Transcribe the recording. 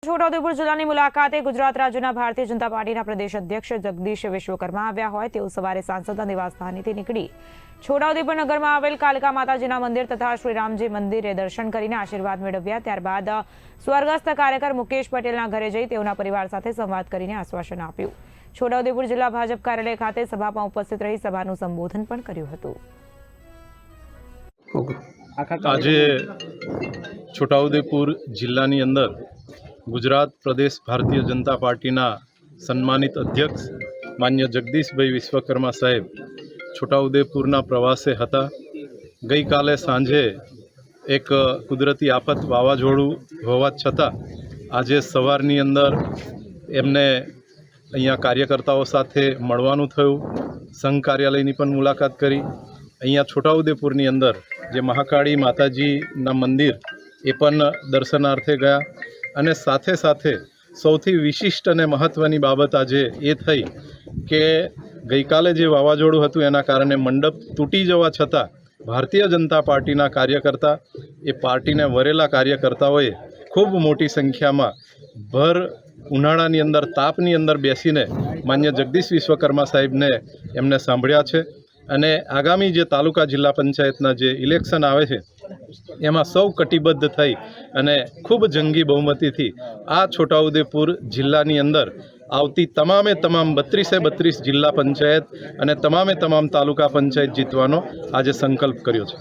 છોટાઉદેપુર જિલ્લાની મુલાકાતે ગુજરાત રાજ્યના ભારતીય જનતા પાર્ટીના પ્રદેશ અધ્યક્ષ જગદીશ વિશ્વકર્મા આવ્યા હોય તેઓ સવારે સાંસદના નિવાસસ્થાનેથી નીકળી છોટાઉદેપુર નગરમાં આવેલ કાલિકા માતાજીના મંદિર તથા શ્રીરામજી મંદિરે દર્શન કરીને આશીર્વાદ મેળવ્યા। ત્યારબાદ સ્વર્ગસ્થ કાર્યકર મુકેશ પટેલના ઘરે જઈ તેઓના પરિવાર સાથે સંવાદ કરીને આશ્વાસન આપ્યું। છોટાઉદેપુર જિલ્લા ભાજપ કાર્યાલય ખાતે સભામાં ઉપસ્થિત રહી સભાનું સંબોધન પણ કર્યું હતું। આજે છોટાઉદેપુર જિલ્લાની અંદર गुजरात प्रदेश भारतीय जनता पार्टी सन्मानित अध्यक्ष मान्य जगदीशभाई विश्वकर्मा साहेब छोटाउदेपुरना प्रवासे हता। गई काले सांजे एक कुदरती आफत वावाझोड़ू होवा छतां आज सवारनी अंदर एमने अहींया कार्यकर्ताओं साथे मळवानुं थयुं। संघ कार्यालयनी पण मुलाकात करी। अहींया छोटाउदेपुरनी अंदर जे महाकाળી माताजीना मंदिर ए पण दर्शनार्थे गया અને સાથે સાથે સૌથી વિશિષ્ટ અને મહત્ત્વની બાબત આજે એ થઈ કે ગઈકાલે જે વાવાઝોડું હતું એના કારણે મંડપ તૂટી જવા છતાં ભારતીય જનતા પાર્ટીના કાર્યકર્તા એ પાર્ટીને વરેલા કાર્યકર્તાઓએ ખૂબ મોટી સંખ્યામાં ભર ઉનાળાની અંદર તાપની અંદર બેસીને માન્ય જગદીશ વિશ્વકર્મા સાહેબને એમને સાંભળ્યા છે। અને આગામી જે તાલુકા જિલ્લા પંચાયતના જે ઇલેક્શન આવે છે એમાં સૌ કટિબદ્ધ થઈ અને ખૂબ જંગી બહુમતીથી આ છોટાઉદેપુર જિલ્લાની અંદર આવતી તમામે તમામ 32 જિલ્લા પંચાયત અને તમામે તમામ તાલુકા પંચાયત જીતવાનો આજે સંકલ્પ કર્યો છે।